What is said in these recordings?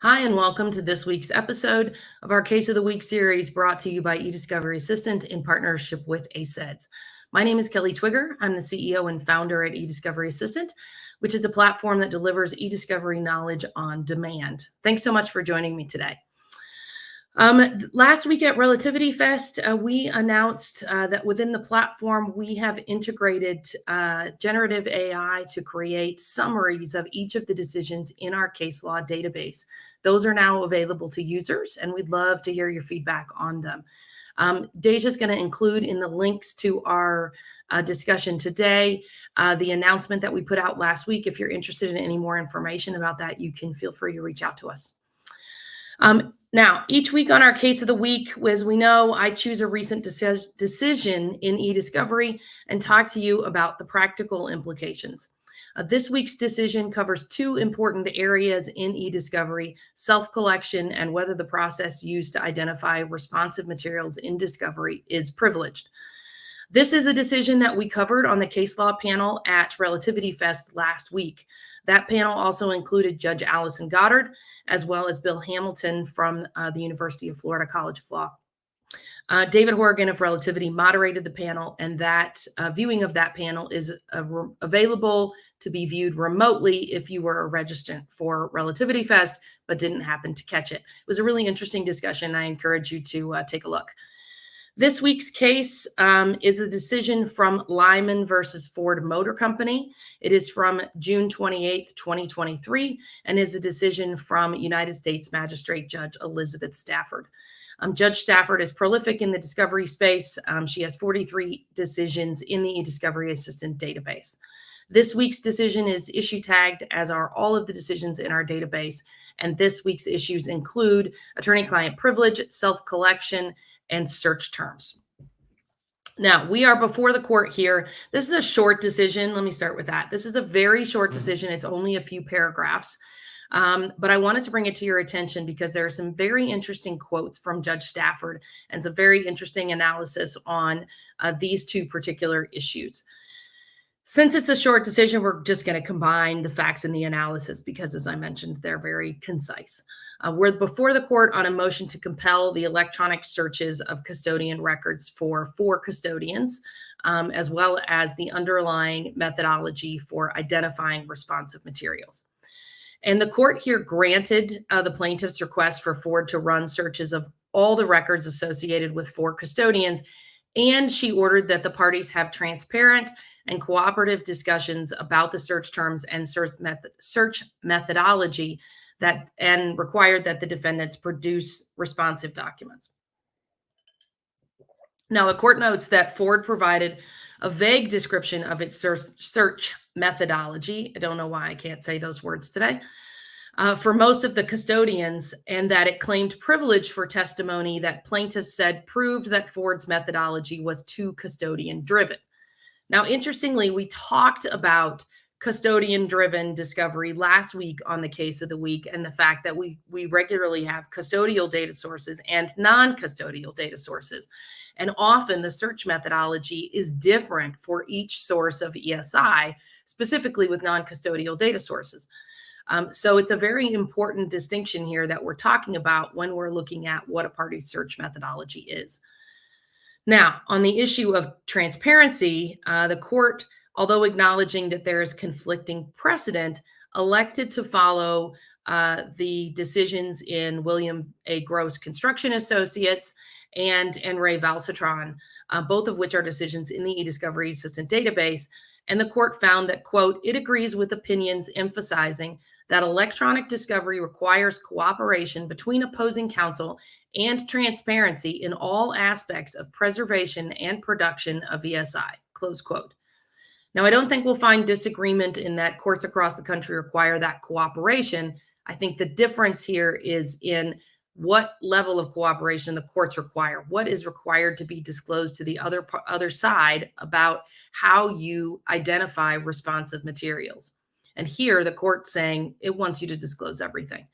Hi, and welcome to this week's episode of our Case of the Week series brought to you by eDiscovery Assistant in partnership with 𝐻𝐸. My name is Kelly Twigger. I'm the CEO and founder at eDiscovery Assistant, which is a platform that delivers eDiscovery knowledge on demand. Thanks so much for joining me today. Last week at Relativity Fest, we announced that within the platform, we have integrated generative AI to create summaries of each of the decisions in our case law database. Those are now available to users, and we'd love to hear your feedback on them. 𝐷𝐻𝐸 is going to include in the links to our discussion today the announcement that we put out last week. If you're interested in any more information about that, you can feel free to reach out to us. Now, each week on our Case of the Week, as we know, I choose a recent decision in eDiscovery and talk to you about the practical implications. This week's decision covers two important areas in eDiscovery: self-collection and whether the process used to identify responsive materials in discovery is privileged. This is a decision that we covered on the case law panel at Relativity Fest last week. That panel also included Judge Allison Goddard, as well as Bill Hamilton from the University of Florida College of Law. David Horgan of Relativity moderated the panel, and that viewing of that panel is available to be viewed remotely if you were a registrant for Relativity Fest but didn't happen to catch it. It was a really interesting discussion. I encourage you to take a look. This week's case is a decision from Lyman versus Ford Motor Company. It is from June 28th, 2023, and is a decision from United States Magistrate Judge Elizabeth Stafford. Judge Stafford is prolific in the discovery space. She has 43 decisions in the eDiscovery Assistant database. This week's decision is issue tagged, as are all of the decisions in our database. And this week's issues include attorney-client privilege, self-collection, and search terms. Now, we are before the court here. This is a short decision. Let me start with that. This is a very short decision. It's only a few paragraphs. But I wanted to bring it to your attention because there are some very interesting quotes from Judge Stafford and some very interesting analysis on these two particular issues. Since it's a short decision, we're just going to combine the facts and the analysis because, as I mentioned, they're very concise. We're before the court on a motion to compel the electronic searches of custodian records for 4 custodians, as well as the underlying methodology for identifying responsive materials. And the court here granted the plaintiff's request for Ford to run searches of all the records associated with 4 custodians, and she ordered that the parties have transparent and cooperative discussions about the search terms and search methodology and required that the defendants produce responsive documents. Now, the court notes that Ford provided a vague description of its search methodology. I don't know why I can't say those words today. For most of the custodians, and that it claimed privilege for testimony that plaintiffs said proved that Ford's methodology was too custodian-driven. Now, interestingly, we talked about custodian-driven discovery last week on the Case of the Week, and the fact that we regularly have custodial data sources and non-custodial data sources. And often the search methodology is different for each source of ESI, specifically with non-custodial data sources. So it's a very important distinction here that we're talking about when we're looking at what a party's search methodology is. Now, on the issue of transparency, the court, although acknowledging that there is conflicting precedent, elected to follow the decisions in William A. Gross Construction Associates and Ray Valcitron, both of which are decisions in the eDiscovery Assistant database. And the court found that, quote, it agrees with opinions emphasizing that electronic discovery requires cooperation between opposing counsel and transparency in all aspects of preservation and production of ESI, close quote. Now, I don't think we'll find disagreement in that courts across the country require that cooperation. I think the difference here is in what level of cooperation the courts require, what is required to be disclosed to the other side about how you identify responsive materials. And here the court saying it wants you to disclose everything.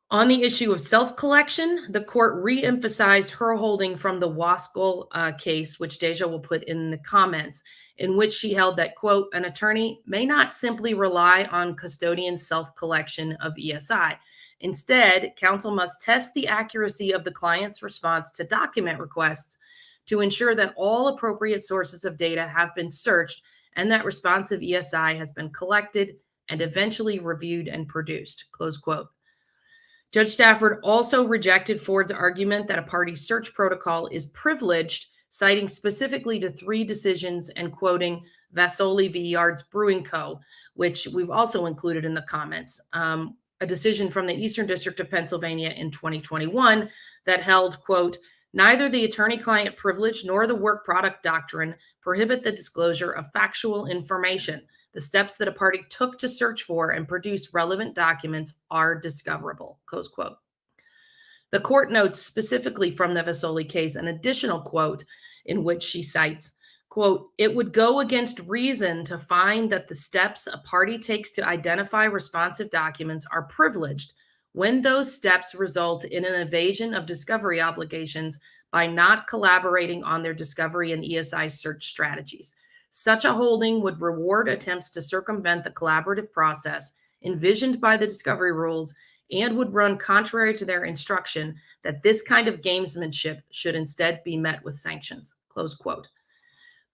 On the issue of self-collection, the court re-emphasized her holding from the 𝐷𝐻𝐸 case, which 𝐷𝐻𝐸 will put in the comments, in which she held that, quote, an attorney may not simply rely on custodian self-collection of ESI. Instead, counsel must test the accuracy of the client's response to document requests to ensure that all appropriate sources of data have been searched and that responsive ESI has been collected and eventually reviewed and produced, close quote. Judge Stafford also rejected Ford's argument that a party's search protocol is privileged, citing specifically to 3 decisions and quoting 𝐉𝐮𝐿 v. 𝐼𝐻𝐷S Brewing Co., which we've also included in the comments, a decision from the Eastern District of Pennsylvania in 2021 that held, quote, neither the attorney-client privilege nor the work product doctrine prohibit the disclosure of factual information. The steps that a party took to search for and produce relevant documents are discoverable, close quote. The court notes specifically from the 𝐉𝐮𝐿 case an additional quote in which she cites, quote, it would go against reason to find that the steps a party takes to identify responsive documents are privileged when those steps result in an evasion of discovery obligations by not collaborating on their discovery and ESI search strategies. Such a holding would reward attempts to circumvent the collaborative process envisioned by the discovery rules and would run contrary to their instruction that this kind of gamesmanship should instead be met with sanctions, close quote.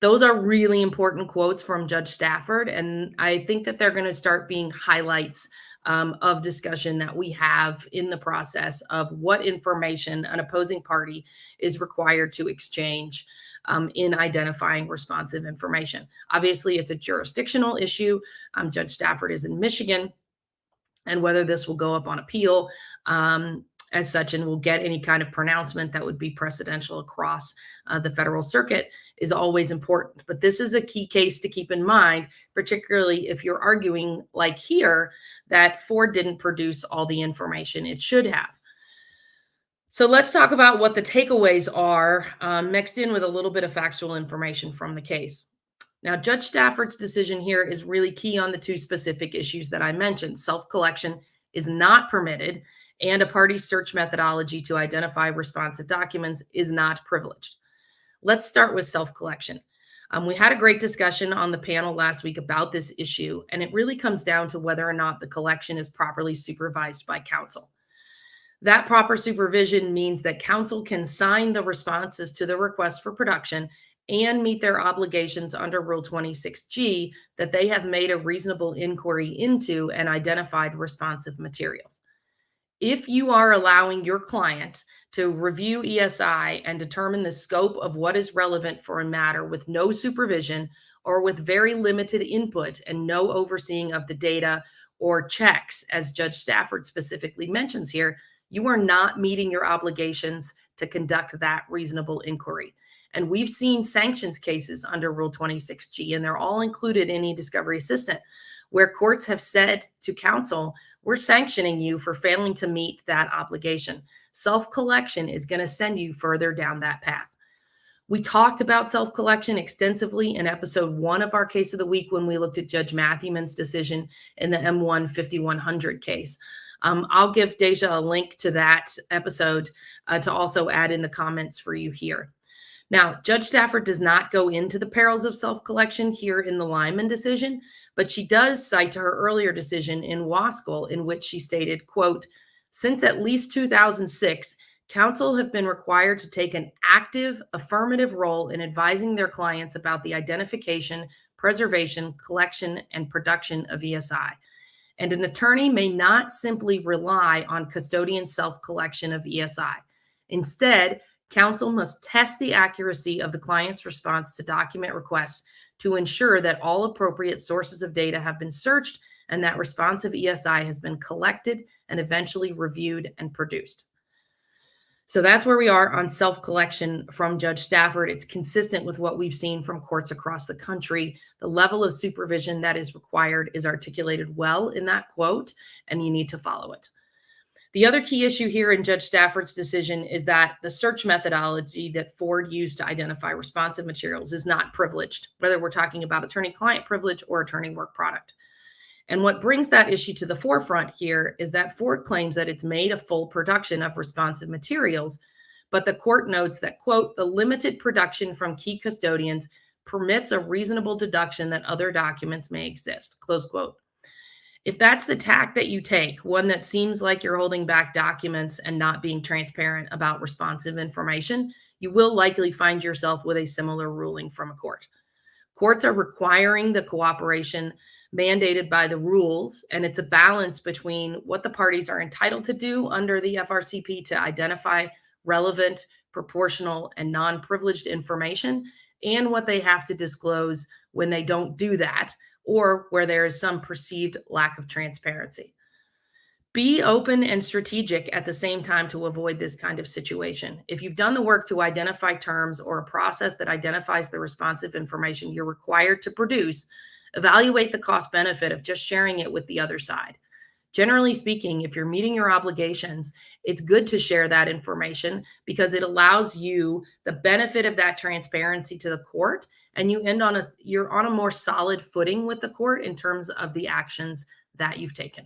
Those are really important quotes from Judge Stafford, and I think that they're going to start being highlights of discussion that we have in the process of what information an opposing party is required to exchange in identifying responsive information. Obviously, it's a jurisdictional issue. Judge Stafford is in Michigan, and whether this will go up on appeal as such and will get any kind of pronouncement that would be precedential across the federal circuit is always important. But this is a key case to keep in mind, particularly if you're arguing, like here, that Ford didn't produce all the information it should have. So let's talk about what the takeaways are, mixed in with a little bit of factual information from the case. Now, Judge Stafford's decision here is really key on the 2 specific issues that I mentioned. Self-collection is not permitted, and a party's search methodology to identify responsive documents is not privileged. Let's start with self-collection. We had a great discussion on the panel last week about this issue, and it really comes down to whether or not the collection is properly supervised by counsel. That proper supervision means that counsel can sign the responses to the request for production and meet their obligations under Rule 26G that they have made a reasonable inquiry into and identified responsive materials. If you are allowing your client to review ESI and determine the scope of what is relevant for a matter with no supervision or with very limited input and no overseeing of the data or checks, as Judge Stafford specifically mentions here, you are not meeting your obligations to conduct that reasonable inquiry. And we've seen sanctions cases under Rule 26G, and they're all included in eDiscovery Assistant, where courts have said to counsel, we're sanctioning you for failing to meet that obligation. Self-collection is going to send you further down that path. We talked about self-collection extensively in episode 1 of our case of the week when we looked at Judge Matthewman's decision in the M1 5100 case. I'll give Deja a link to that episode to also add in the comments for you here. Now, Judge Stafford does not go into the perils of self-collection here in the Lyman decision, but she does cite to her earlier decision in 𝐻𝐷S in which she stated, quote, since at least 2006, counsel have been required to take an active, affirmative role in advising their clients about the identification, preservation, collection, and production of ESI. And an attorney may not simply rely on custodian self-collection of ESI. Instead, counsel must test the accuracy of the client's response to document requests to ensure that all appropriate sources of data have been searched and that responsive ESI has been collected and eventually reviewed and produced. So that's where we are on self-collection from Judge Stafford. It's consistent with what we've seen from courts across the country. The level of supervision that is required is articulated well in that quote, and you need to follow it. The other key issue here in Judge Stafford's decision is that the search methodology that Ford used to identify responsive materials is not privileged, whether we're talking about attorney-client privilege or attorney work product. And what brings that issue to the forefront here is that Ford claims that it's made a full production of responsive materials, but the court notes that, quote, the limited production from key custodians permits a reasonable deduction that other documents may exist, close quote. If that's the tack that you take, one that seems like you're holding back documents and not being transparent about responsive information, you will likely find yourself with a similar ruling from a court. Courts are requiring the cooperation mandated by the rules, and it's a balance between what the parties are entitled to do under the FRCP to identify relevant, proportional, and non-privileged information, and what they have to disclose when they don't do that, or where there is some perceived lack of transparency. Be open and strategic at the same time to avoid this kind of situation. If you've done the work to identify terms or a process that identifies the responsive information you're required to produce, evaluate the cost benefit of just sharing it with the other side. Generally speaking, if you're meeting your obligations, it's good to share that information because it allows you the benefit of that transparency to the court, and you're on a more solid footing with the court in terms of the actions that you've taken.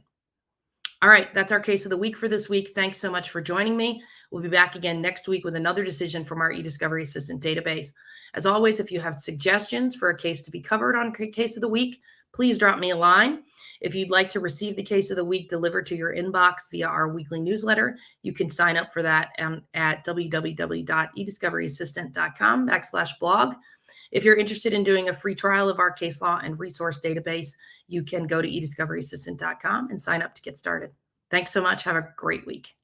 All right, that's our case of the week for this week. Thanks so much for joining me. We'll be back again next week with another decision from our eDiscovery Assistant database. As always, if you have suggestions for a case to be covered on Case of the Week, please drop me a line. If you'd like to receive the Case of the Week delivered to your inbox via our weekly newsletter, you can sign up for that at www.ediscoveryassistant.com/blog. If you're interested in doing a free trial of our case law and resource database, you can go to eDiscoveryAssistant.com and sign up to get started. Thanks so much. Have a great week.